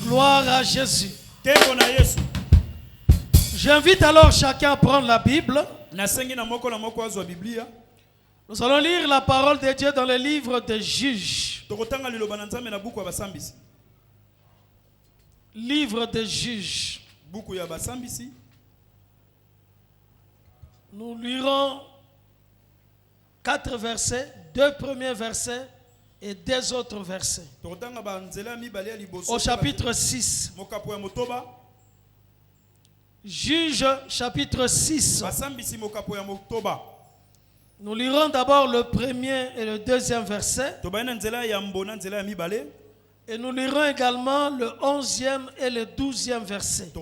Gloire à Jésus. J'invite alors chacun à prendre la Bible. Nous allons lire la parole de Dieu dans le livre des Juges. Livre des Juges. Nous lirons 4 versets, 2 premiers versets et 2 autres versets. Au chapitre 6. Juge chapitre 6. Nous lirons d'abord le premier et le deuxième verset. Et nous lirons également le 11e et le 12e verset.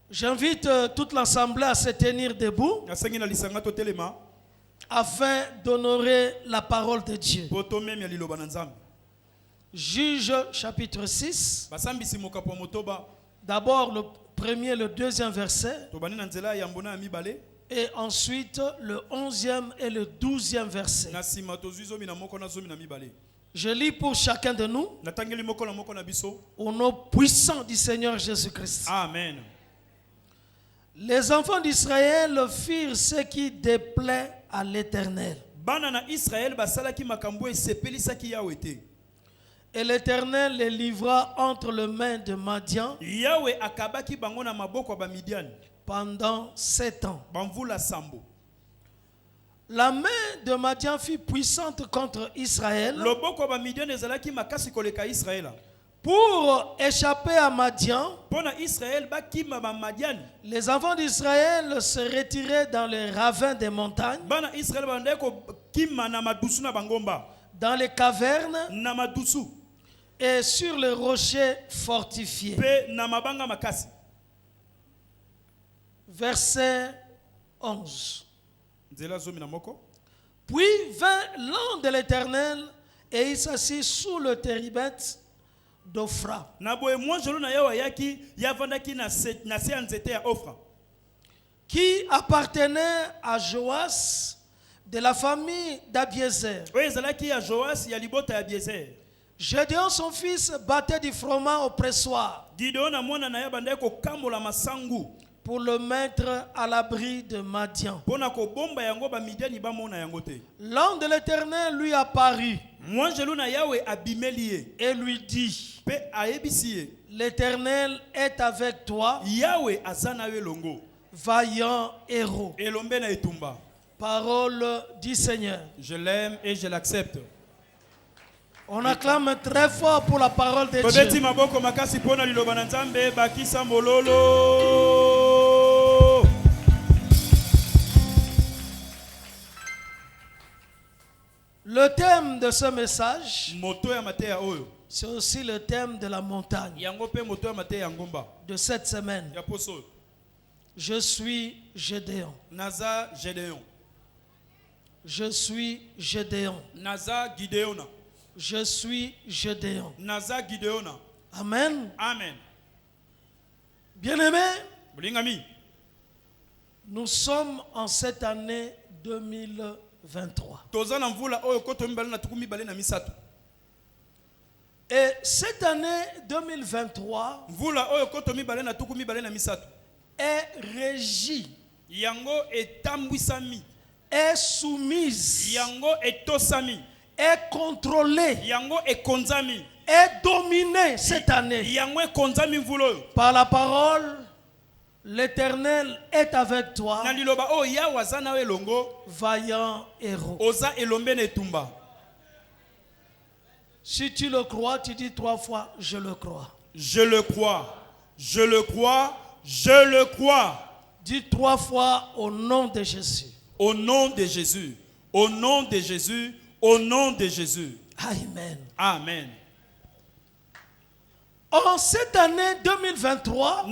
J'invite toute l'assemblée à se tenir debout afin d'honorer la parole de Dieu. Juge chapitre 6. D'abord le premier et le deuxième verset. Et ensuite le 11e et le 12e verset. Je lis pour chacun de nous au nom puissant du Seigneur Jésus-Christ. Amen. Les enfants d'Israël firent ce qui déplaît à l'Éternel. Et l'Éternel les livra entre les mains de Madian pendant 7 ans. La main de Madian fut puissante contre Israël. Pour échapper à Madian, les enfants d'Israël se retiraient dans les ravins des montagnes, dans les cavernes et sur les rochers fortifiés. Verset 11. Puis vint l'ange de l'Éternel et il s'assit sous le téribète d'Ophra, qui appartenait à Joas de la famille d'Abiézer. Gédéon son fils battait du froment au pressoir pour le mettre à l'abri de Madian. L'ange de l'Éternel lui apparut et lui dit: l'Éternel est avec toi, vaillant héros. Parole du Seigneur. Je l'aime et je l'accepte. On acclame très fort pour la parole de Dieu. Le thème de ce message, c'est aussi le thème de la montagne de cette semaine. Je suis Gédéon. Je suis Gédéon. Je suis Gédéon. Amen. Amen. Bien-aimés, nous sommes en cette année 2023. Et cette année 2023 est régie, est soumise, est contrôlée, est dominée cette année par la parole: l'Éternel est avec toi, vaillant héros. Si tu le crois, tu dis 3 fois: je le crois. Je le crois. Je le crois. Je le crois. Dis 3 fois: au nom de Jésus. Au nom de Jésus. Au nom de Jésus. Au nom de Jésus. Amen. Amen. En cette année 2023,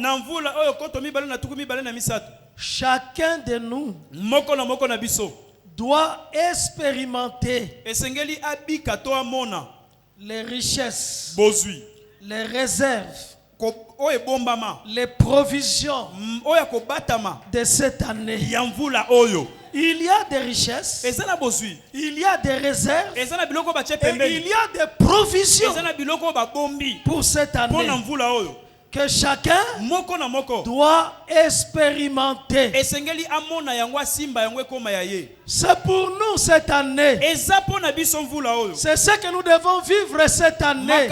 chacun de nous doit expérimenter les richesses, les réserves, les provisions de cette année. il y a des richesses, il y a des réserves, et il y a des provisions pour cette année que chacun doit expérimenter. C'est pour nous cette année. C'est ce que nous devons vivre cette année.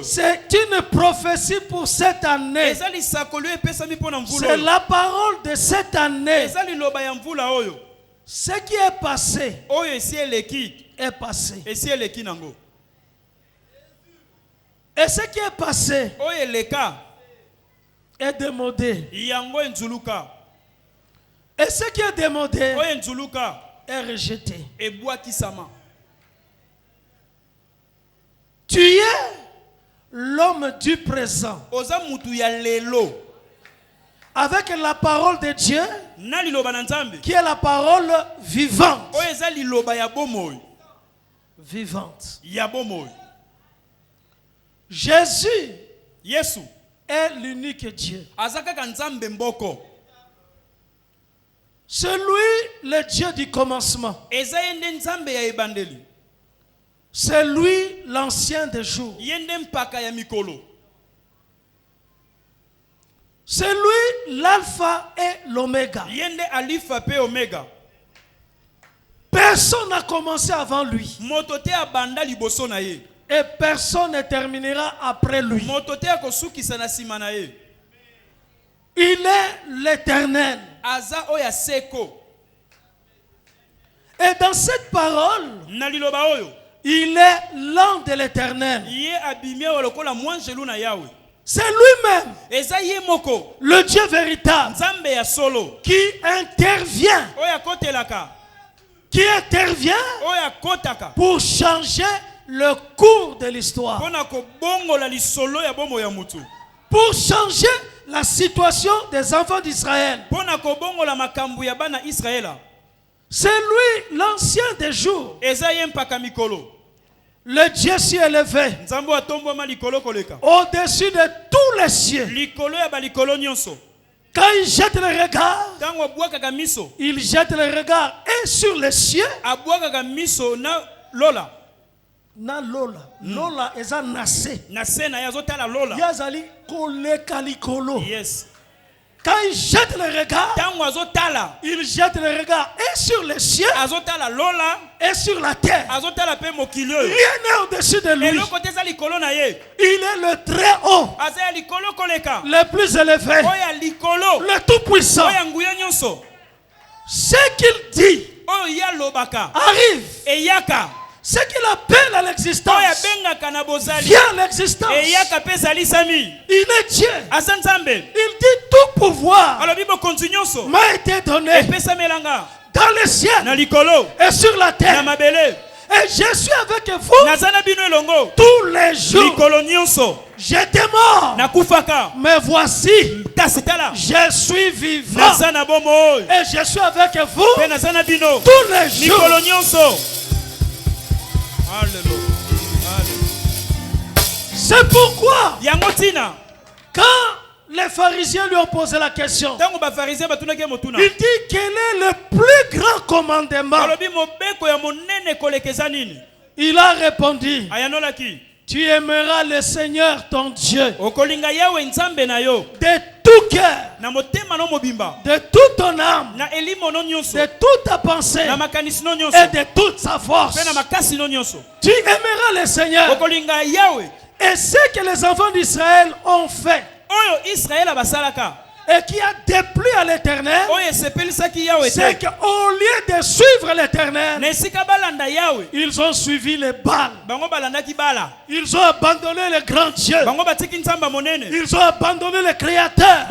C'est une prophétie pour cette année. C'est la parole de cette année. Ce qui est passé est passé. Et ce qui est passé est démodé. Et ce qui est démodé est rejeté. Tu es l'homme du présent. Avec la parole de Dieu, qui est la parole vivante. Vivante. Jésus est l'unique Dieu. C'est lui le Dieu du commencement. C'est lui l'ancien des jours. C'est lui l'alpha et l'oméga. Personne n'a commencé avant lui. Et personne ne terminera après lui. Il est l'éternel. Et dans cette parole, il est l'un de l'éternel. C'est lui-même, le Dieu véritable, qui intervient. Qui intervient pour changer le cours de l'histoire. Pour changer la situation des enfants d'Israël. C'est lui l'ancien des jours. Le Dieu s'y élevé au-dessus de tous les cieux. Quand il jette le regard, il jette le regard et sur les cieux. Na lola lola eza nase na yazotala lola yazali koleka likolo. Yes. Quand il jette le regard, il jette le regard et sur les cieux et sur la terre. Rien n'est au-dessus de lui. Il est le très haut, le plus élevé, le tout-puissant. Ce qu'il dit arrive. Ce qu'il appelle à l'existence vient à l'existence. Il est Dieu. Il dit tout pouvoir m'a été donné dans les cieux et sur la terre. Et je suis avec vous tous les jours. J'étais mort, mais voici, je suis vivant. Et je suis avec vous tous les jours. C'est pourquoi quand les pharisiens lui ont posé la question, il dit quel est le plus grand commandement. Il a répondu, tu aimeras le Seigneur ton Dieu de tout cœur, de toute ton âme, de toute ta pensée et de toute sa force. Tu aimeras le Seigneur. Et ce que les enfants d'Israël ont fait et qui a déplu à l'Éternel, c'est qu'au lieu de suivre l'Éternel, ils ont suivi les Baals. Ils ont abandonné le grand Dieu. Ils ont abandonné le Créateur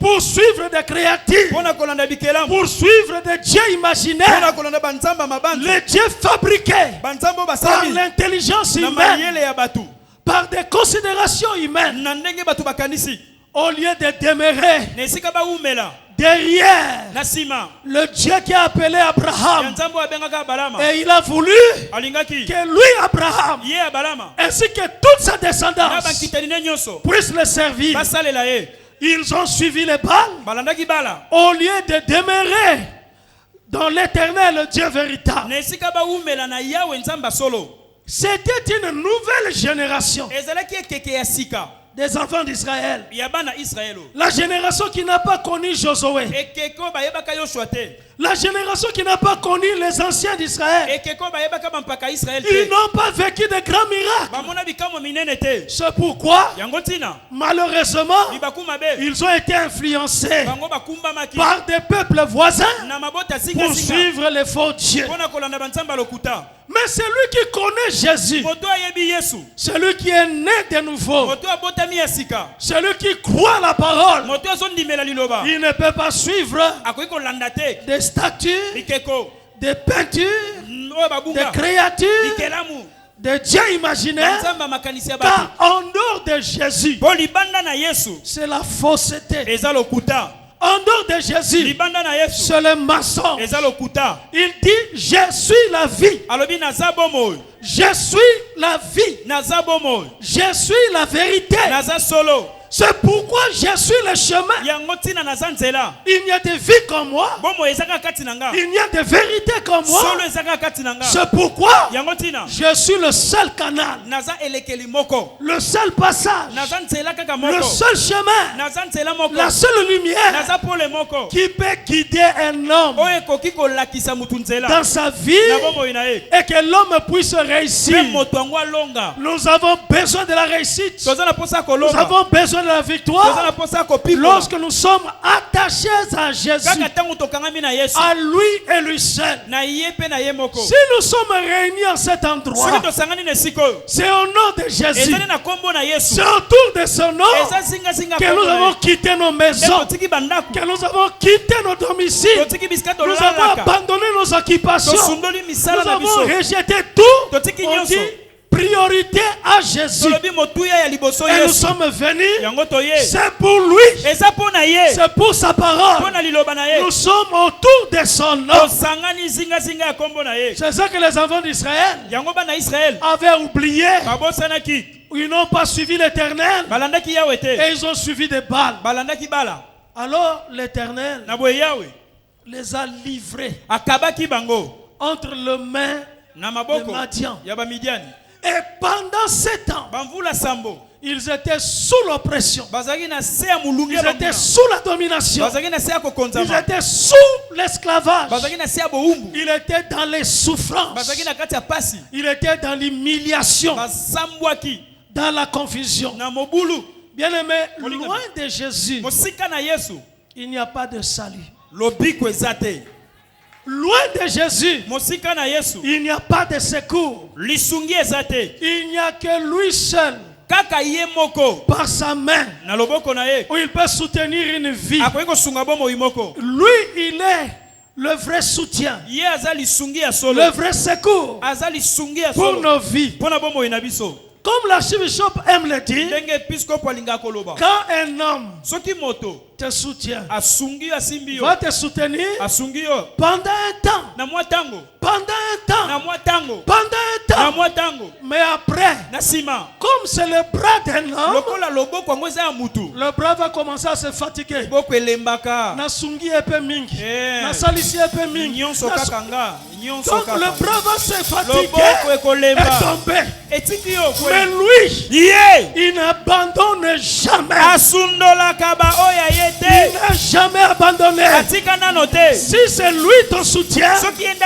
pour suivre des créatures, pour suivre des dieux imaginaires, les dieux fabriqués par l'intelligence humaine, par des considérations humaines. Au lieu de demeurer derrière le Dieu qui a appelé Abraham, et il a voulu que lui, Abraham, ainsi que toute sa descendance, puisse le servir. Ils ont suivi les Baals au lieu de demeurer dans l'éternel Dieu véritable. C'était une nouvelle génération des enfants d'Israël. La génération qui n'a pas connu Josué. La génération qui n'a pas connu les anciens d'Israël. Ils n'ont pas vécu de grands miracles. C'est pourquoi, malheureusement, ils ont été influencés par des peuples voisins pour suivre les faux dieux. Mais celui qui connaît Jésus, celui qui est né de nouveau, celui qui croit la parole, il ne peut pas suivre des statues, des peintures, des créatures, des dieux imaginaires. Car en dehors de Jésus, c'est la fausseté. En dehors de Jésus, c'est le mensonge. Il dit, je suis la vie. Je suis la vie. Je suis la vérité. C'est pourquoi je suis le chemin. Il n'y a de vie comme moi. Il n'y a de vérité comme moi. C'est pourquoi je suis le seul canal, le seul passage, le seul chemin, la seule lumière qui peut guider un homme dans sa vie et que l'homme puisse réussir. Nous avons besoin de la réussite. Nous avons besoin de la victoire lorsque nous sommes attachés à Jésus, à lui et lui seul. Si nous sommes réunis en cet endroit, c'est au nom de Jésus, c'est autour de son nom que nous avons quitté nos maisons, que nous avons quitté nos domiciles, nous avons abandonné nos occupations, nous avons rejeté tout. On dit priorité à Jésus. Et nous sommes venus. C'est pour lui. C'est pour sa parole. Nous sommes autour de son nom. C'est ça que les enfants d'Israël avaient oublié. Ils n'ont pas suivi l'Éternel. Et ils ont suivi des Baals. Alors l'Éternel les a livrés entre les mains de Madian. Et pendant 7 ans, ils étaient sous l'oppression. Ils étaient sous la domination. Ils étaient sous l'esclavage. Ils étaient dans les souffrances. Ils étaient dans l'humiliation, dans la confusion. Bien-aimé, loin de Jésus, il n'y a pas de salut. Loin de Jésus, il n'y a pas de secours. Il n'y a que lui seul, par sa main, où il peut soutenir une vie. Lui, il est le vrai soutien, le vrai secours pour nos vies. Comme l'archbishop aime le dire, quand un homme te soutient, va te soutenir pendant un temps. Mais après, comme c'est le bras d'un homme, le bras va commencer à se fatiguer. Nasungi epe mingi, nasalisi epe mingi. Donc le bras va se fatiguer et tomber. Mais lui, il n'abandonne jamais. Il n'a jamais abandonné. Si c'est lui ton soutien, il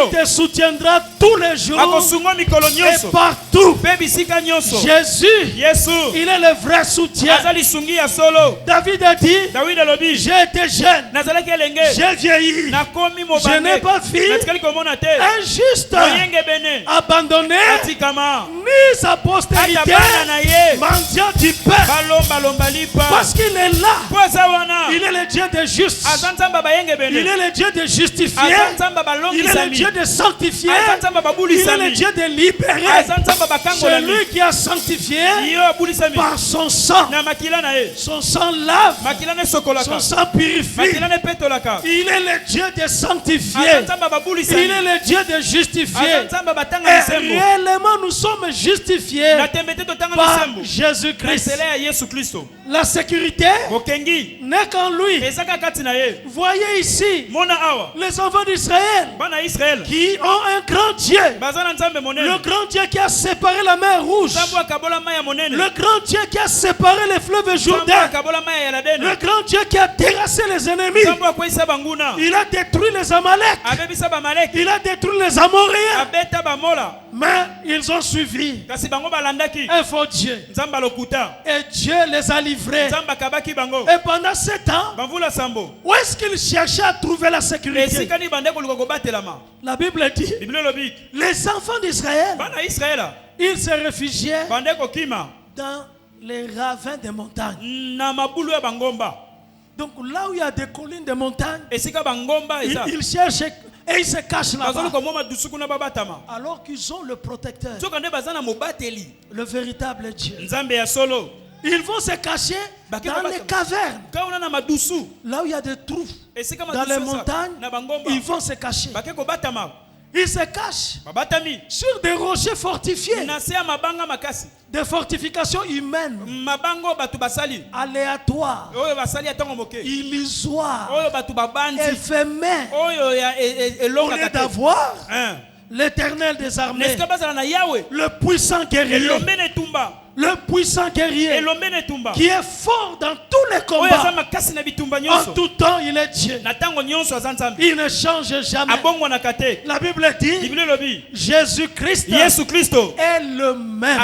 te soutiendra tous les jours et partout. Jésus, il est le vrai soutien. David a dit, j'ai été jeune, j'ai vieilli, je n'ai pas vu un juste abandonné, ni sa postérité mendiant du pain. Parce qu'il est là, il est le Dieu de juste. Il est le Dieu de justifier. Il est le Dieu de sanctifier. Il est le Dieu de libérer. C'est lui qui a sanctifié par son sang. Son sang lave. Son sang purifie. Il est le Dieu de sanctifier. Il est le Dieu de justifier. Et réellement nous sommes justifiés par Jésus-Christ. La sécurité n'est qu'en lui. Voyez ici les enfants d'Israël qui ont un grand Dieu. Le grand Dieu qui a séparé la mer Rouge. Le grand Dieu qui a séparé les fleuves Jourdain. Le grand Dieu qui a terrassé les ennemis. Il a détruit les Amalek. Il a détruit les Amoréens. Mais ils ont suivi un faux Dieu. Et Dieu les a livrés. Et pendant 7 ans, où est-ce qu'ils cherchaient à trouver la sécurité? La Bible dit, les enfants d'Israël, ils se réfugiaient dans les ravins des montagnes. Donc là où il y a des collines de montagnes, ils cherchent et ils se cachent là-bas. Alors qu'ils ont le protecteur, le véritable Dieu. Ils vont se cacher dans les cavernes. Là où il y a des trous dans les montagnes, ils vont se cacher. Ils se cachent sur des rochers fortifiés. Des fortifications humaines, aléatoires, illusoires, éphémères. Au lieu d'avoir l'Éternel des armées, le puissant guerrier. Le puissant guerrier qui est fort dans tous les combats. En tout temps, il est Dieu. Il ne change jamais. La Bible dit Jésus-Christ est le même.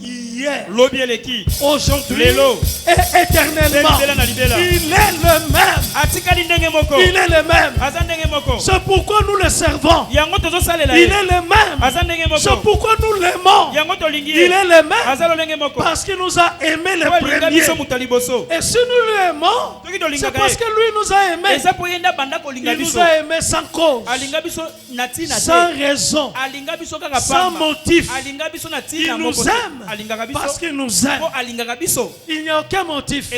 Hier, aujourd'hui et éternellement. Il est le même. Il est le même. C'est pourquoi nous le servons. Il est le même. C'est pourquoi nous l'aimons. Il est le même. Parce qu'il nous a aimés les premiers. Et si nous l'aimons, c'est parce que lui nous a aimés. Il nous a aimés sans cause, sans raison, sans motif. Il nous aime parce qu'il nous aime. Il n'y a aucun motif.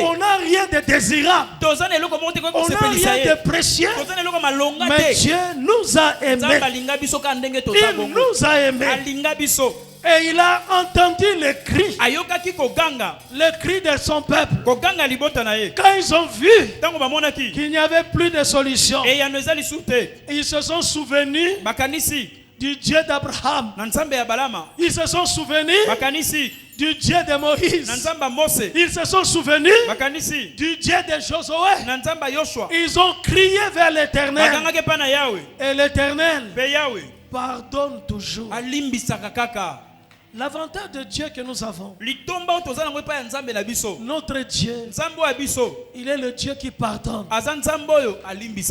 On n'a rien de désirable. On n'a rien de précieux. Mais Dieu nous a aimés. Il nous a aimés. Et il a entendu le cri de son peuple. Quand ils ont vu qu'il n'y avait plus de solution, ils se sont souvenus du Dieu d'Abraham. Ils se sont souvenus du Dieu de Moïse. Ils se sont souvenus du Dieu de Josué. Ils ont crié vers l'Éternel. Et l'Éternel pardonne toujours. L'avantage de Dieu que nous avons, notre Dieu, il est le Dieu qui pardonne.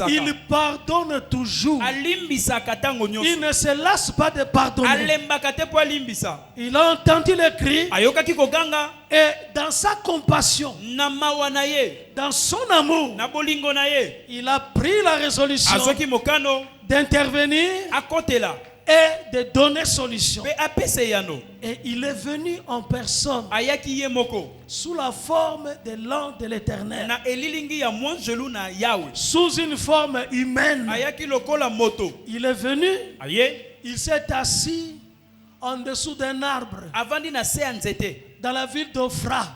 Il pardonne toujours. Il ne se lasse pas de pardonner. Il a entendu le cri et dans sa compassion, dans son amour, il a pris la résolution d'intervenir et de donner solution. Et il est venu en personne sous la forme de l'ange de l'Éternel, sous une forme humaine. Il est venu, il s'est assis en dessous d'un arbre dans la ville d'Ophra.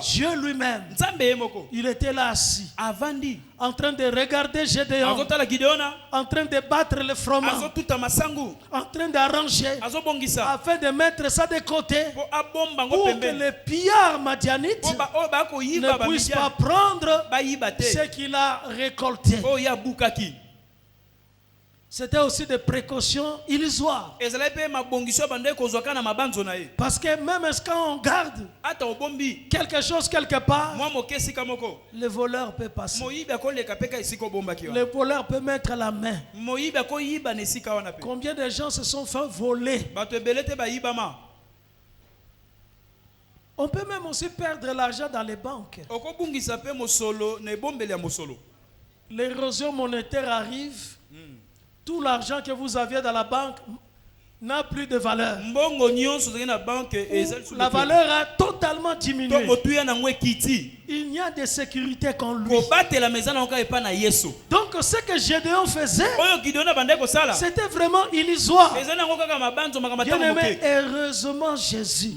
Dieu lui-même, il était là assis, en train de regarder Gédéon, en train de battre le froment, en train d'arranger, afin de mettre ça de côté, pour que les pillards madianites ne puissent pas prendre ce qu'il a récolté. C'était aussi des précautions illusoires. Parce que même quand on garde quelque chose quelque part, le voleur peut passer. Le voleur peut mettre la main. Combien de gens se sont fait voler On peut même aussi perdre l'argent dans les banques. L'érosion monétaire arrive. Tout l'argent que vous aviez dans la banque n'a plus de valeur. La valeur a totalement diminué. Il n'y a de sécurité qu'en lui. Donc ce que Gédéon faisait, c'était vraiment illusoire. Bien-aimé, heureusement Jésus.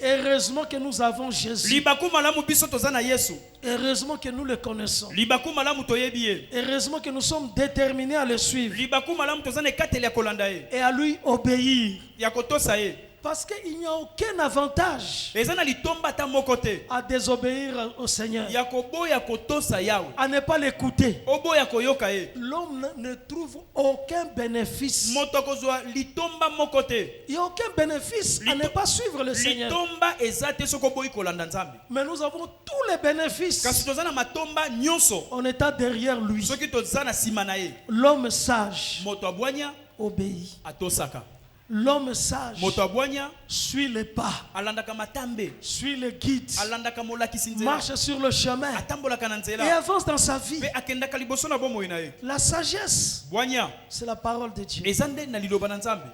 Heureusement que nous avons Jésus. Heureusement que nous le connaissons. Heureusement que nous sommes déterminés à le suivre et à lui obéir. Parce qu'il n'y a aucun avantage à désobéir au Seigneur, à ne pas l'écouter. L'homme ne trouve aucun bénéfice. Il n'y a aucun bénéfice à ne pas suivre le Seigneur. Mais nous avons tous les bénéfices en étant derrière lui. L'homme sage obéit. L'homme sage suit les pas, suit le guide, marche sur le chemin et avance dans sa vie. La sagesse, c'est la parole de Dieu.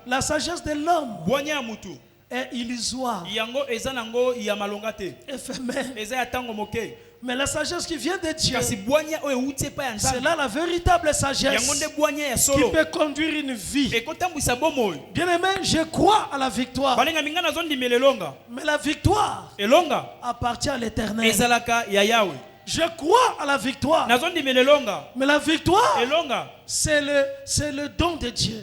La sagesse de l'homme est illusoire, éphémère. Mais la sagesse qui vient de Dieu, c'est là la véritable sagesse qui peut conduire une vie. Bien aimé, je crois à la victoire. Mais la victoire appartient à l'Éternel. Je crois à la victoire. Mais la victoire, c'est le don de Dieu.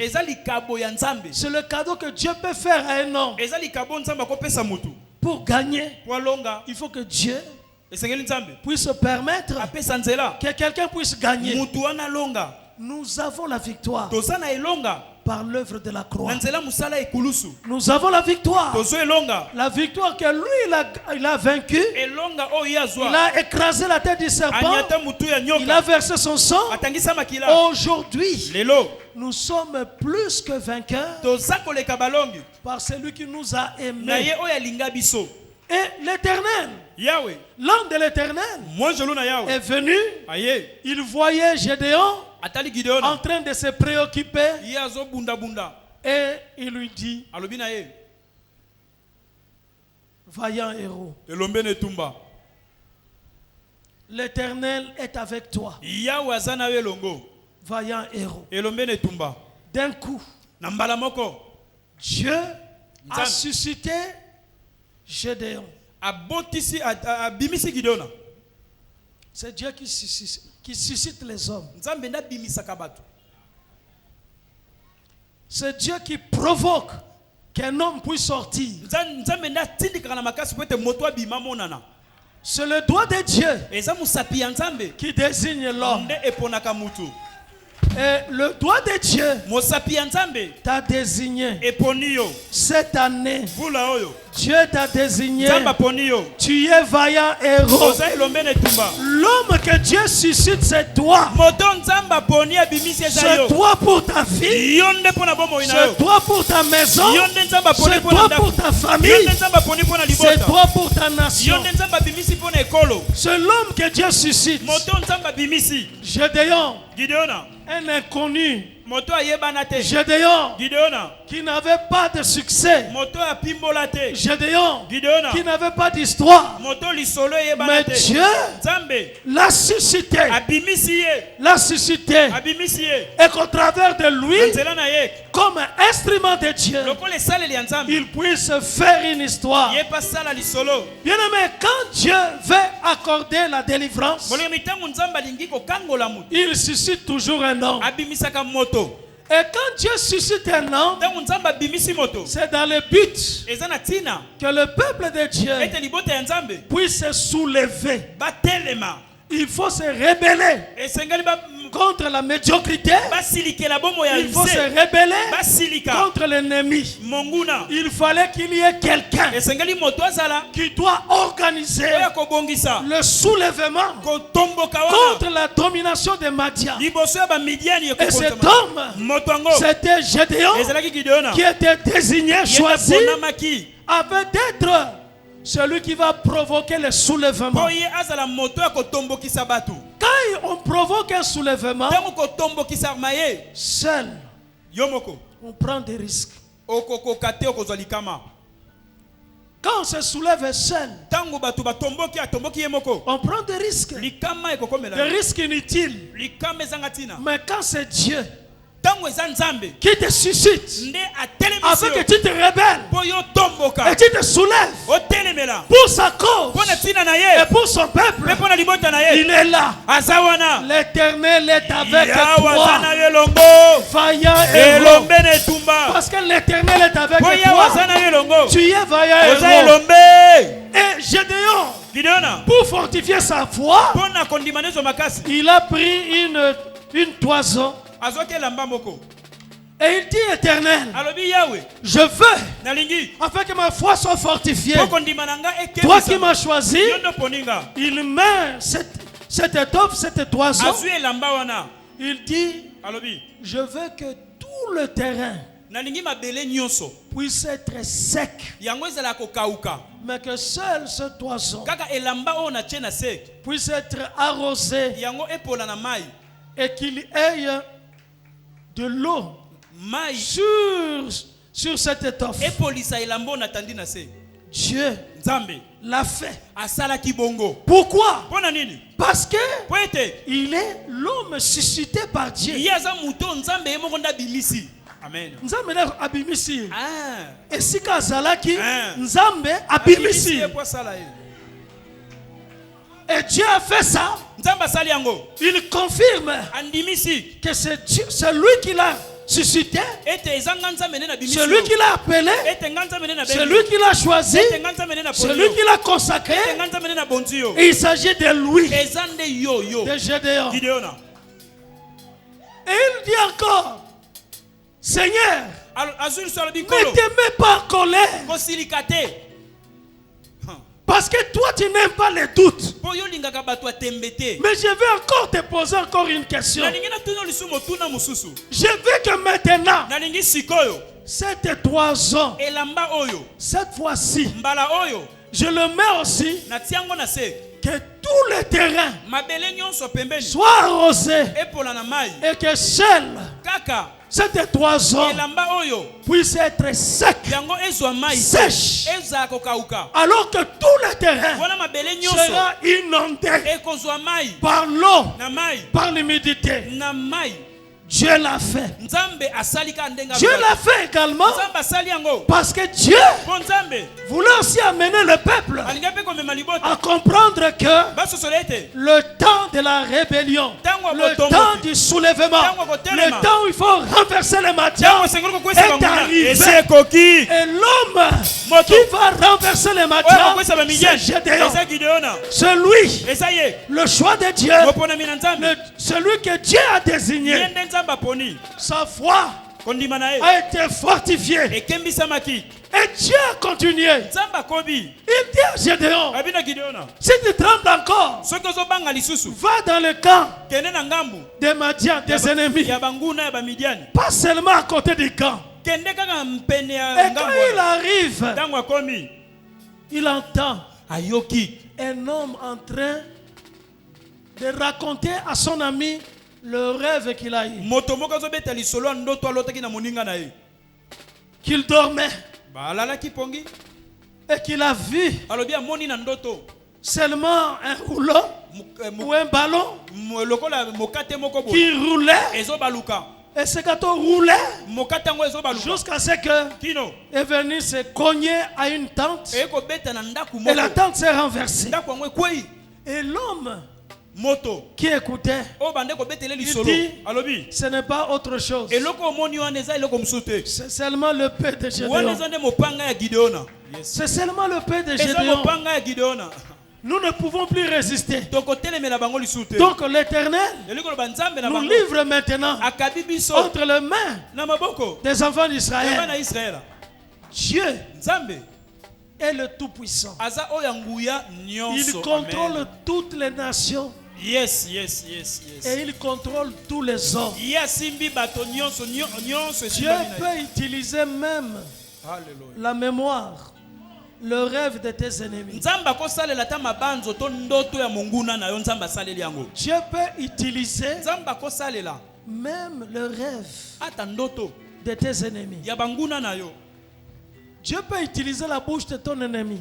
C'est le cadeau que Dieu peut faire à un homme. Pour gagner, il faut que Dieu puisse permettre que quelqu'un puisse gagner. Nous avons la victoire par l'œuvre de la croix. Nous avons la victoire. La victoire que lui il a vaincu. Il a écrasé la tête du serpent. Il a versé son sang. Aujourd'hui, nous sommes plus que vainqueurs par celui qui nous a aimés. Et l'Éternel, l'homme de l'Éternel est venu. Il voyait Gédéon en train de se préoccuper. Et il lui dit, vaillant héros, l'Éternel est avec toi. Vaillant héros. D'un coup, Dieu a suscité Gédéon. C'est Dieu qui suscite les hommes. C'est Dieu qui provoque qu'un homme puisse sortir. C'est le doigt de Dieu qui désigne l'homme. Et le doigt de Dieu t'a désigné. Cette année, Dieu t'a désigné. Tu es vaillant héros. L'homme que Dieu suscite, c'est toi. C'est toi pour ta vie. C'est toi pour ta maison. C'est toi pour ta famille. C'est toi pour ta nation. C'est l'homme que Dieu suscite. Gédéon, un inconnu. Gédéon qui n'avait pas de succès. Gédéon qui n'avait pas d'histoire. Mais Dieu l'a suscité. L'a suscité. Et qu'au travers de lui, comme un instrument de Dieu, il puisse faire une histoire. Bien aimé, quand Dieu veut accorder la délivrance, il suscite toujours un homme. Et quand Dieu suscite un homme, c'est dans le but que le peuple de Dieu puisse se soulever. Il faut se rebeller contre la médiocrité. Il faut se rebeller contre l'ennemi. Il fallait qu'il y ait quelqu'un qui doit organiser le soulèvement contre la domination des Madian. Et cet homme, c'était Gédéon qui était désigné, choisi avait d'être celui qui va provoquer le soulèvement. Quand on provoque un soulèvement, seul, on prend des risques. Quand on se soulève seul, on prend des risques. Des risques inutiles. Mais quand c'est Dieu qui te suscite, afin que tu te rebelles et tu te soulèves pour sa cause et pour son peuple, il est là. L'Éternel est avec toi, vaillant et héros. Parce que l'Éternel est avec toi, tu es vaillant et héros. Et Gédéon, pour fortifier sa foi, il a pris une toison. Et il dit, Éternel, je veux, afin que ma foi soit fortifiée, toi qui m'as choisi, il met cette étoffe, cette toison. Il dit, je veux que tout le terrain puisse être sec, mais que seul ce toison puisse être arrosé et qu'il ait de l'eau sur cette étoffe. Dieu l'a fait. Pourquoi? Parce que il est l'homme suscité par Dieu. Amen. Nzambe na abimisi. Et si kazalaki Nzambe abimisi. Et Dieu a fait ça. Il confirme que c'est Dieu, c'est lui qui l'a suscité, c'est lui qui l'a appelé, c'est lui qui l'a choisi, c'est lui qui l'a consacré. Et il s'agit de lui, de Gédéon. Et il dit encore, Seigneur, ne te mets pas en colère. Parce que toi tu n'aimes pas les doutes. Mais je vais encore te poser encore une question. Je veux que maintenant, cette toison, cette fois-ci, je le mets aussi, que tout le terrain soit arrosé et que seul cette toison puisse être sec, sèche, alors que tout le terrain sera inondé par l'eau, par l'humidité. Dieu l'a fait. Dieu l'a fait également parce que Dieu voulait aussi amener le peuple à comprendre que le temps de la rébellion, le temps du soulèvement, le temps où il faut renverser les matières est arrivé. Et l'homme qui va renverser les matières, c'est Gédéon. Celui, le choix de Dieu, celui que Dieu a désigné. Sa foi a été fortifiée. Et Dieu a continué. Il dit à Gédéon, si tu trembles encore, va dans le camp des Madian, des ennemis. Pas seulement à côté du camp. Et quand il arrive, il entend un homme en train de raconter à son ami le rêve qu'il a eu. Qu'il dormait. Et qu'il a vu seulement un rouleau ou un ballon qui roulait. Et ce gâteau roulait jusqu'à ce que est venu se cogner à une tente. Et la tente s'est renversée. Et l'homme qui écoutait, il dit, ce n'est pas autre chose. C'est seulement le paix de Gédéon. C'est seulement le paix de Gédéon. Nous ne pouvons plus résister. Donc l'Éternel nous livre maintenant entre les mains des enfants d'Israël. Dieu est le Tout-Puissant. Il contrôle toutes les nations. Yes. Et il contrôle tous les hommes. Dieu peut utiliser même la mémoire le rêve de tes ennemis. Dieu peut utiliser même le rêve de tes ennemis. Dieu peut utiliser la bouche de ton ennemi,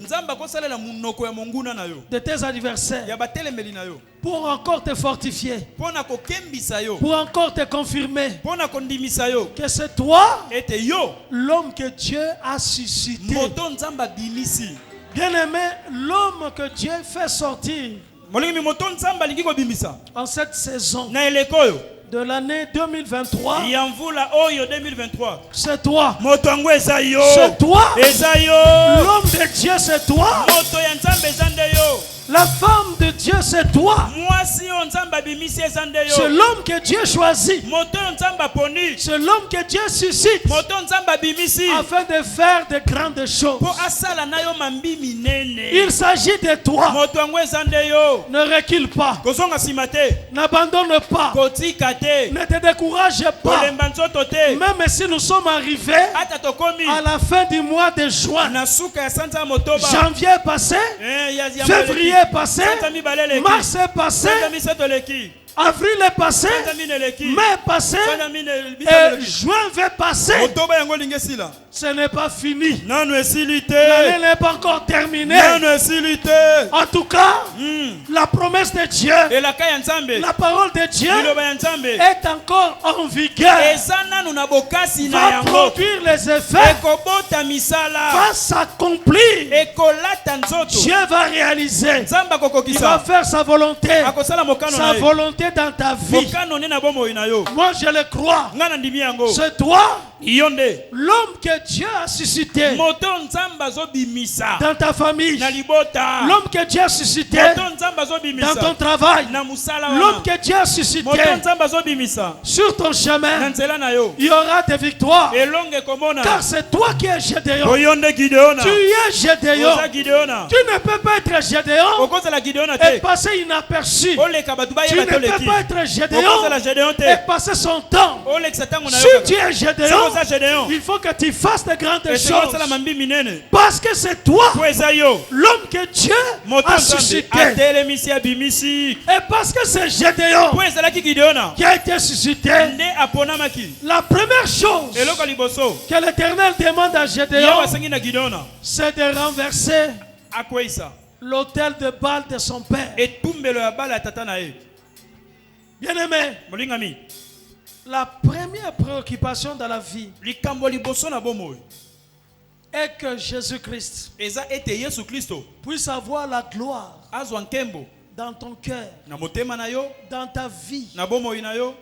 de tes adversaires, pour encore te fortifier, pour encore te confirmer que c'est toi l'homme que Dieu a suscité. Bien-aimé, l'homme que Dieu fait sortir en cette saison de l'année 2023, c'est toi. C'est toi. L'homme de Dieu, c'est toi. La femme de Dieu, c'est toi. C'est l'homme que Dieu choisit. C'est l'homme que Dieu suscite afin de faire de grandes choses. Il s'agit de toi. Ne recule pas. N'abandonne pas. Ne te décourage pas. Même si nous sommes arrivés à la fin du mois de juin, janvier est passé, février est passé, mars est passé, avril est passé, mai est passé, et juin va passer. Ce n'est pas fini. L'année n'est pas encore terminée. En tout cas, la promesse de Dieu, la parole de Dieu est encore en vigueur. Va produire les effets, va s'accomplir. Dieu va réaliser. Il va faire sa volonté. Sa volonté dans ta vie. Moi je le crois. C'est toi l'homme que Dieu a suscité dans ta famille, l'homme que Dieu a suscité dans ton travail, l'homme que Dieu a suscité sur ton chemin. Il y aura des victoires, car c'est toi qui es Gédéon. Tu es Gédéon. Tu ne peux pas être Gédéon et passer inaperçu. Tu ne peux pas être Gédéon et passer son temps. Si tu es Gédéon, il faut que tu fasses de grandes choses, parce que c'est toi l'homme que Dieu a suscité, et parce que c'est Gédéon qui a été suscité. La première chose que l'Éternel demande à Gédéon, c'est de renverser l'autel de Baal de son père. Bien-aimé, la première préoccupation dans la vie est que Jésus-Christ puisse avoir la gloire dans ton cœur, dans ta vie,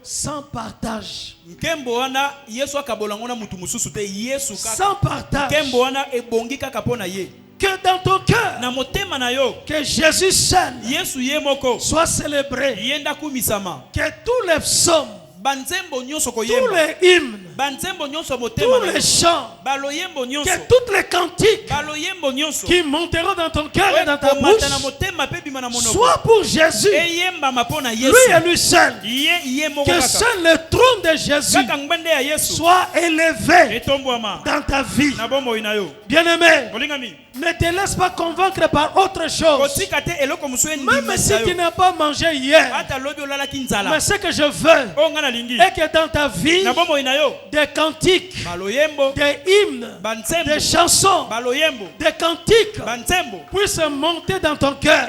sans partage. Sans partage. Que dans ton cœur, que Jésus seul soit célébré. Que tous les psaumes, tous les hymnes, tous les chants, que toutes les cantiques qui monteront dans ton cœur et dans ta bouche soient pour Jésus, lui et lui seul. Que seul le trône de Jésus soit élevé dans ta vie. Bien-aimé, ne te laisse pas convaincre par autre chose. Même si tu n'as pas mangé hier, mais ce que je veux est que dans ta vie, des cantiques, des hymnes, des chansons, des cantiques puissent monter dans ton cœur.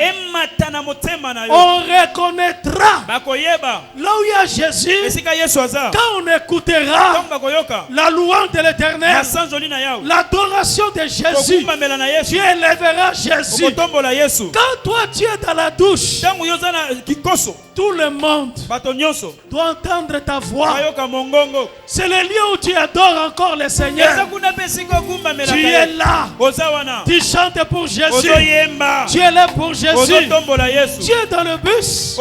On reconnaîtra là où il y a Jésus, quand on écoutera la louange de l'Éternel, l'adoration de Jésus, tu élèveras Jésus. Quand toi tu es dans la douche, tout le monde doit entendre ta voix. C'est le lieu où tu adores encore le Seigneur. Tu es là, tu chantes pour Jésus, tu es là pour Jésus. Tu es dans le bus,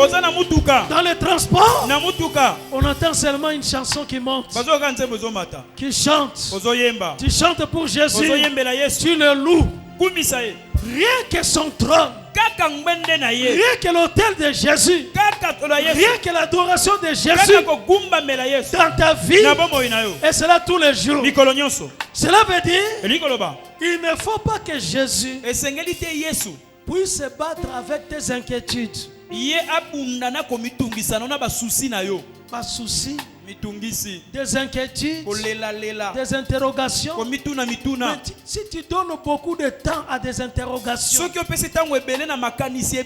dans le transport, on entend seulement une chanson qui monte, qui chante. Tu chantes pour Jésus, tu le loues. Rien que son trône, rien que l'autel de Jésus, rien que l'adoration de Jésus dans ta vie, et cela tous les jours. Cela veut dire Il ne faut pas que Jésus puisse se battre avec tes inquiétudes. Pas souci, des inquiétudes, des interrogations. Mais si tu donnes beaucoup de temps à des interrogations,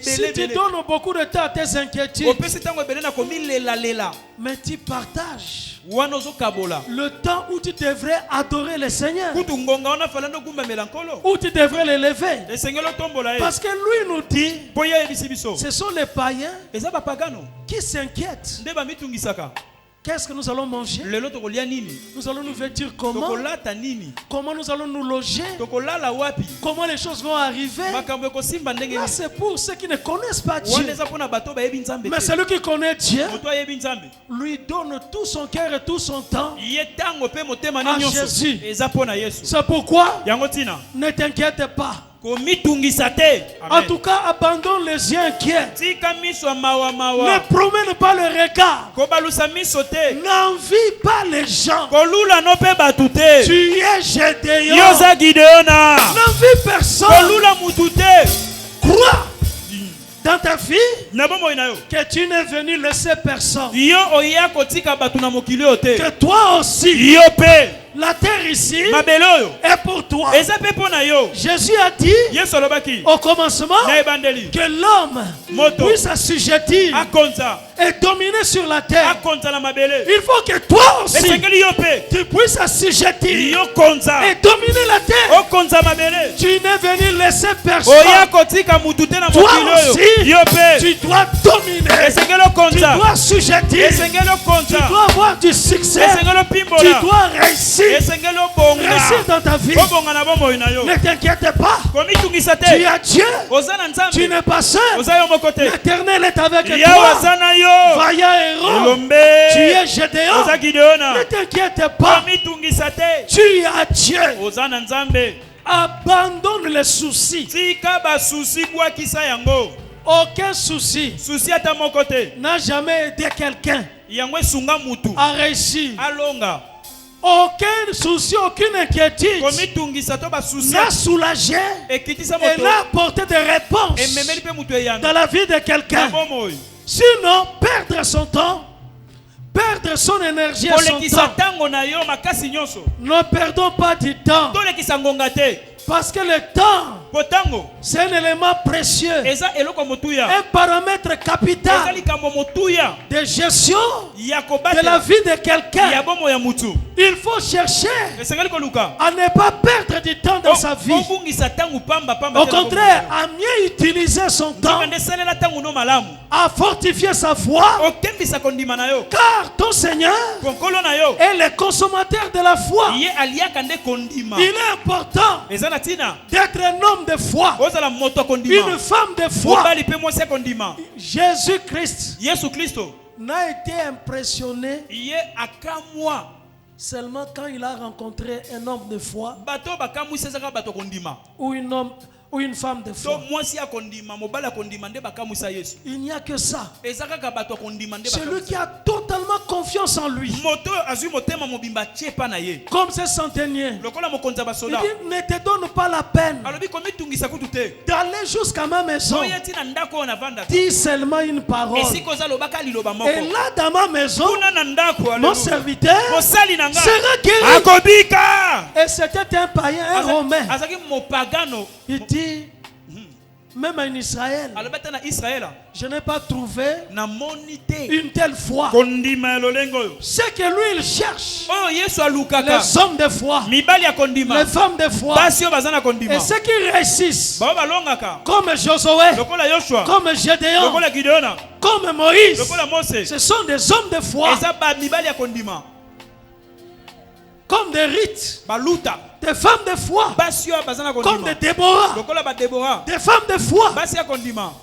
si tu donnes beaucoup de temps à tes inquiétudes, mais tu partages le temps où tu devrais adorer le Seigneur, où tu devrais l'élever. Parce que lui nous dit, ce sont les païens qui s'inquiètent. Qu'est-ce que nous allons manger? Nous allons nous vêtir comment? Comment nous allons nous loger? Comment les choses vont arriver? Là, c'est pour ceux qui ne connaissent pas Dieu. Mais celui qui connaît Dieu lui donne tout son cœur et tout son temps à Jésus. C'est pourquoi ne t'inquiète pas. En tout cas, abandonne les yeux inquiets. Ne promène pas le regard. N'envie pas les gens. Tu es Gédéon. N'envie personne. Crois dans ta vie que tu n'es venu laisser personne. Que toi aussi, la terre ici est pour toi. Jésus a dit au commencement que l'homme puisse s'assujettir et dominer sur la terre. Il faut que toi aussi tu puisses assujettir et dominer la terre. Tu n'es venu laisser personne. Toi aussi tu dois dominer. Tu dois assujettir. Tu dois avoir du succès. Tu dois réussir. Réussir dans ta vie. Ne t'inquiète pas. Tu as Dieu. Tu n'es pas seul. L'Éternel est avec toi. Vaillant héros. Tu es Gédéon. Ne t'inquiète pas. Tu as Dieu. Abandonne les soucis. Aucun souci n'a jamais aidé quelqu'un à réussir. Aucun souci, aucune inquiétude n'a soulagé et n'a apporté de réponses dans la vie de quelqu'un. Sinon, perdre son temps, perdre son énergie et son temps. Ne perdons pas du temps. Parce que le temps, c'est un élément précieux, un paramètre capital de gestion de la vie de quelqu'un. Il faut chercher à ne pas perdre du temps dans sa vie. Au contraire, à mieux utiliser son temps, à fortifier sa foi, car ton Seigneur est le consommateur de la foi. Il est important d'être un homme de foi, une femme de foi. Jésus-Christ n'a été impressionné seulement quand il a rencontré un homme de foi ou une femme de foi. Il n'y a que ça. Celui qui a totalement confiance en lui. Comme ce centenier. Il dit, ne te donne pas la peine d'aller jusqu'à ma maison. Dis seulement une parole. Et là dans ma maison, mon serviteur sera guéri. Et c'était un païen, un romain. Il dit, même en Israël, je n'ai pas trouvé une telle foi. C'est que lui il cherche les hommes de foi, les femmes de foi, et ceux qui réussissent comme Josué, comme Gédéon, comme Moïse. Ce sont des hommes de foi, comme des rites, des femmes de foi, comme des Déborah, des femmes de foi,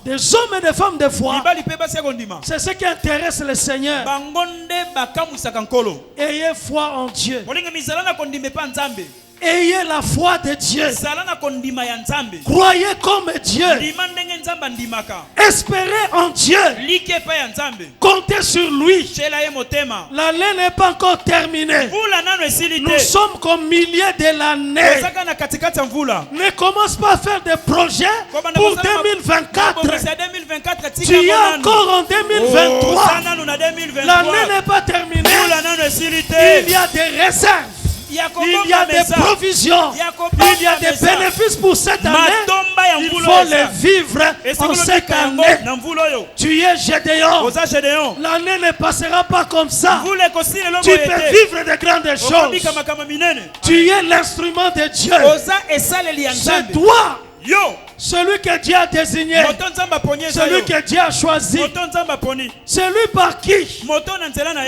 des hommes et des femmes de foi. C'est ce qui intéresse le Seigneur. Ayez foi en Dieu. Ayez la foi de Dieu. Croyez comme Dieu. Espérez en Dieu. Comptez sur lui. L'année n'est pas encore terminée. Nous sommes comme milliers de l'année. Ne commence pas à faire des projets pour 2024. Tu es encore en 2023. L'année n'est pas terminée. Il y a des réserves. Il y a des provisions. Il y a des bénéfices pour cette année. Il faut les vivre en cette année. Tu es Gédéon. L'année ne passera pas comme ça. Tu peux vivre de grandes choses. Tu es l'instrument de Dieu. C'est toi. Celui que Dieu a désigné, celui que Dieu a choisi, celui par qui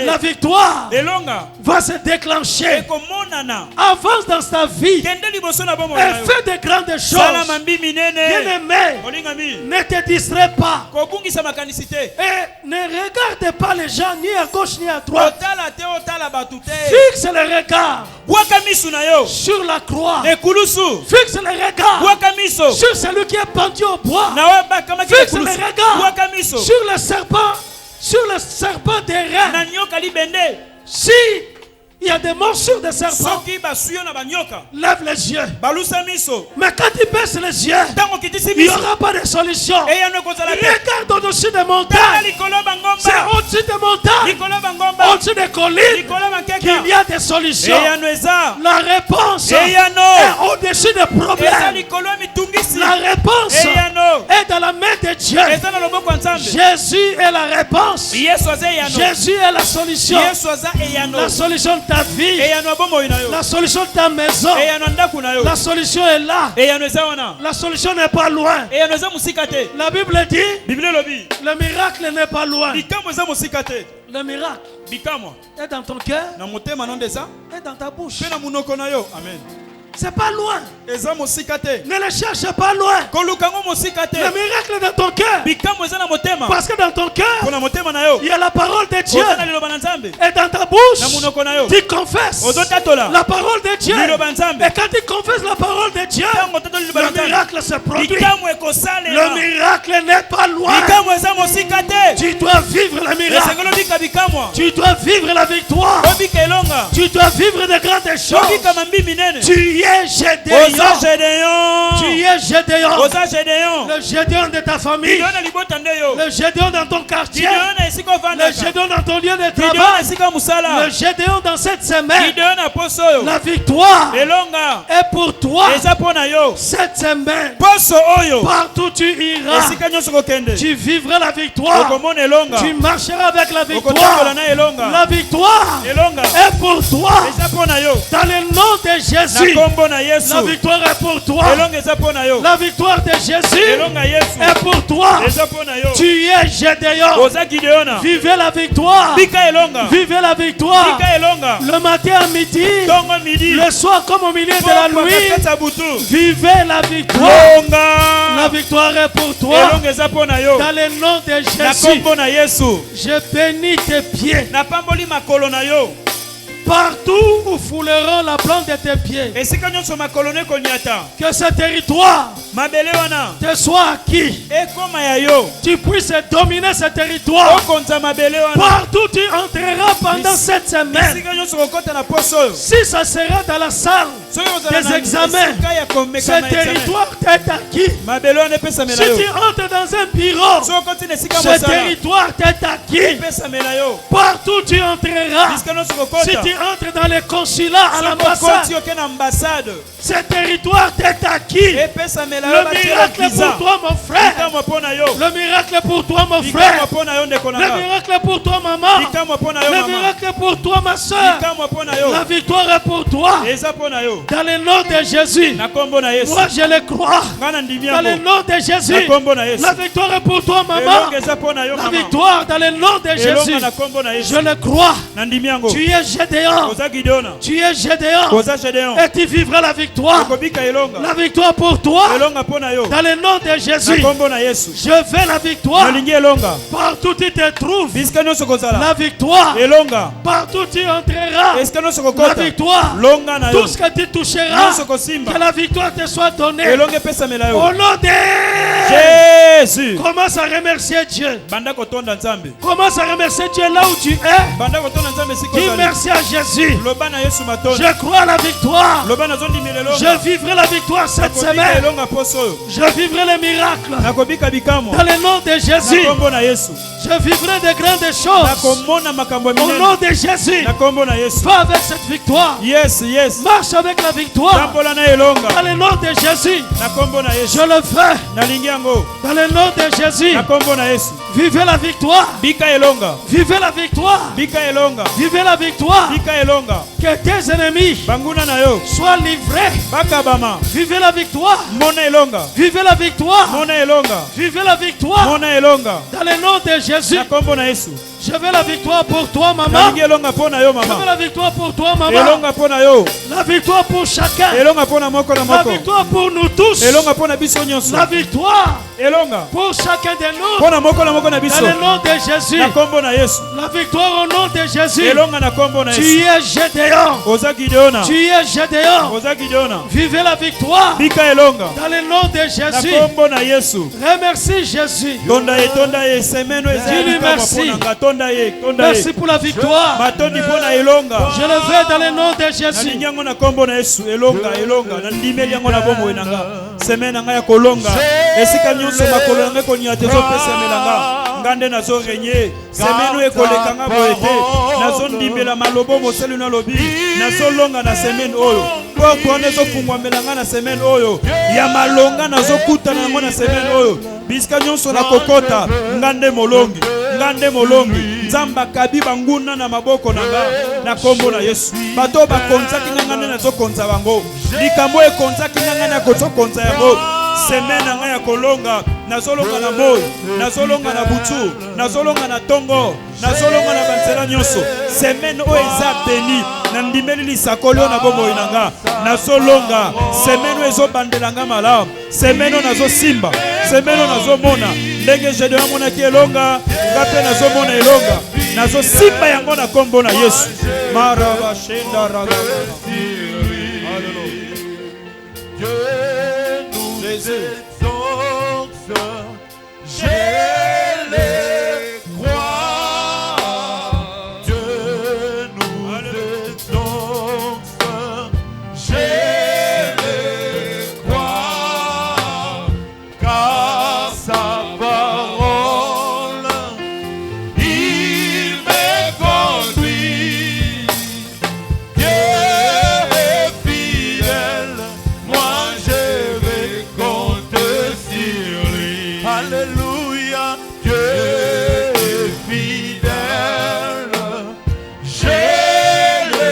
la victoire va se déclencher. Avance dans ta vie et fais de grandes choses. Bien-aimé, ne te distrais pas et ne regarde pas les gens ni à gauche ni à droite. Fixe le regard sur la croix. Fixe le regard sur celui qui est pendu au bois. Fixe le regard sur le serpent des reins. Si il y a des morsures de serpent, lève les yeux. Mais quand il baisse les yeux, il n'y aura pas de solution. Regarde au-dessus des montagnes. C'est au-dessus des montagnes, au-dessus des collines, qu'il y a des solutions. La réponse est au-dessus des problèmes. La réponse est dans la main de Dieu. Jésus est la réponse. Jésus est la solution. La solution de ta vie, la solution de ta maison, la solution est là. La solution n'est pas loin. La Bible dit, le miracle n'est pas loin. Le miracle est dans ton cœur et dans ta bouche. Amen. C'est pas loin. Ne le cherche pas loin. Le miracle est dans ton cœur. Parce que dans ton cœur, il y a la parole de Dieu. Et dans ta bouche, tu confesses la parole de Dieu. Et quand tu confesses la parole de Dieu, le miracle se produit. Le miracle n'est pas loin. Tu dois vivre le miracle. Tu dois vivre la victoire. Tu dois vivre de grandes choses. Tu es Gédéon. Tu es Gédéon. Le Gédéon de ta famille. Le Gédéon dans ton quartier. Le Gédéon dans ton lieu de travail. Le Gédéon dans cette semaine. La victoire est pour toi. Cette semaine, partout tu iras, tu vivras la victoire. Tu marcheras avec la victoire. La victoire est pour toi. Dans le nom de Jésus. La victoire est pour toi. La victoire de Jésus est pour toi. Tu es Gédéon. Vivez la victoire. Vivez la victoire. Le matin à midi, le soir comme au milieu de la nuit. Vivez la victoire. La victoire est pour toi. Dans le nom de Jésus, je bénis tes pieds. Partout où fouleront la plante de tes pieds. Que ce territoire te soit acquis. Tu puisses dominer ce territoire. Partout tu entreras pendant cette semaine. Si ça sera dans la salle des examens, ce territoire t'est acquis. Si tu entres dans un bureau, ce territoire t'est acquis. Partout tu entreras. Si tu entres dans les consulats à l'ambassade, ce territoire t'est acquis. Le miracle est pour toi, mon frère. Le miracle est pour toi, mon frère. Le miracle est pour toi, maman. Le miracle est pour toi, ma soeur. La victoire est pour toi. Dans le nom de Jésus, moi je le crois. Dans le nom de Jésus, la victoire est pour toi, maman. La victoire dans le nom de Jésus, je le crois. Tu es Gédéon. Tu es Gédéon. Et tu vivras la victoire. La victoire pour toi. Dans le nom de Jésus, je veux la victoire. Partout où tu te trouves, la victoire victoire. Elonga. Partout tu entreras. Est-ce que nous sommes la victoire. Longa na yo. Tout ce que tu toucheras. Que la victoire te soit donnée. Elonga pesa melayo. Au nom de Jésus. Commence à remercier Dieu. Banda kotonda nzambe. Commence à remercier Dieu là où tu es. Banda kotonda nzambe siko. Dis merci à Jésus. Loba na Yesu matonda. Je crois à la victoire. Loba na zondi melelonga. Je vivrai la victoire cette semaine. Je vivrai les miracles. Dans le nom de Jésus. Je vivrai de grandes choses. Au nom de Jésus. Va avec cette victoire. Marche avec la victoire. Dans le nom de Jésus. Je le fais. Dans le nom de Jésus. Vivez la victoire. Vivez la victoire. Vivez la victoire. Que tes ennemis soient livrés. Vivez la victoire. Vivez la victoire. Vivez la victoire. Dans le nom de Jésus. Je veux la victoire pour toi, maman. Je veux la victoire pour toi, maman. La victoire pour chacun. La victoire pour nous tous. La victoire pour chacun de nous. Dans le nom de Jésus. La victoire au nom de Jésus. Tu es Gédéon. Tu es Gédéon. Vivez la victoire. Dans le nom de Jésus. Remercie Jésus. Dis-lui merci. Merci pour la victoire. Je le veux dans le nom de Jésus. Ngande nazo renye semeno ekolekanga boete nazo ndimbela malobo moselu na lobi nazo longa na semeno oyo poko nezo fungwa melanga na semeno oyo ya malonga nazo kutana nango na semeno oyo bisika nyonso na kokota ngande molongi nzamba kabi banguna na maboko nanga na kombo na Yesu bato bakonzaki ngande nazo konza bango likambo ekonzaki ngande na kozokonza yango semena nga ya kolonga nazolonga na moyo nazolonga na butu nazolonga na tongo nazolonga na banzela nyonso semena o eza beni na ndimeli lisakolio na bomoi nanga nazolonga semena ezo bandelanga malamu semena nazosimba semena nazomona ndenge Gédéon monaki elonga ngape nazomona elonga nazosimba yango na kombo na Yesu maraba shenda raga. Jésus. Je les crois. Dieu nous exauce. Je les crois. Car sa parole, il me conduit. Dieu est fidèle. Moi je vais compter sur lui. Alléluia, Dieu est fidèle. Je le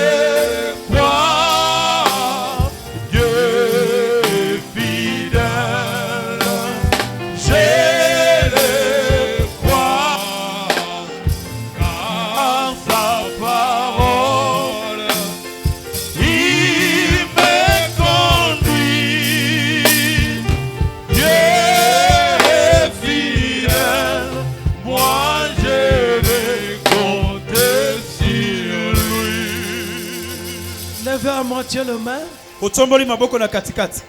crois. Dieu est fidèle. Je le crois. Car sa parole, il me conduit. Dieu est fidèle. Moi je vais compter sur lui. Levez à moitié le main. Otomboli maboko na katikati.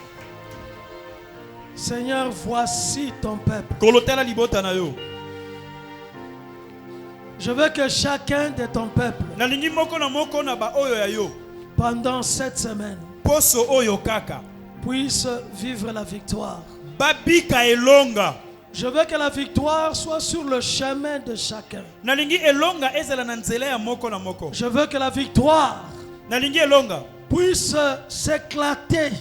Seigneur, voici ton peuple. Kolotela libota na yo. Je veux que chacun de ton peuple, Nalingi moko na moko na ba oyo ya yo. pendant cette semaine, Poso oyo kaka. puisse vivre la victoire. Babika elonga. Je veux que la victoire soit sur le chemin de chacun. Nalingi elonga ezala na nzela ya moko na moko. Je veux que la victoire Nalingi elonga. puisse s'éclater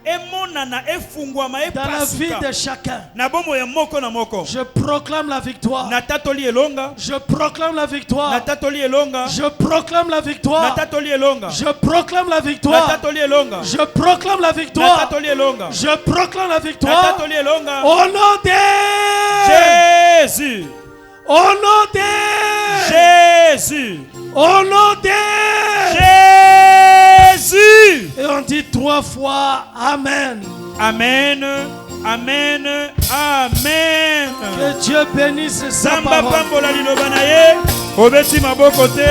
Emonana efungwama dans la vie epasuka. de chacun. Na bomo ya moko na moko. Je proclame la victoire. Na tatoli elonga. Je proclame la Na victoire. tatoli elonga. Je proclame la Na victoire. tatoli elonga. Je proclame la Na victoire. tatoli elonga. Je proclame la Na victoire. tatoli elonga. Je proclame la Na victoire. tatoli elonga. Au nom de Jésus. Au nom de Jésus. Au nom de Jésus. Et on dit 3 fois Amen. Amen. Amen. Amen. Que Dieu bénisse sa Samba parole. pambola liloba na ye. obeti maboko te,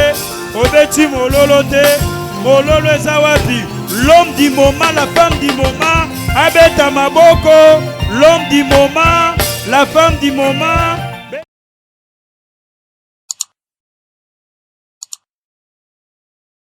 obeti mololo te, mololo eza wapi? L'homme du moment, la femme du moment, abeta maboko, l'homme du moment, la femme du moment,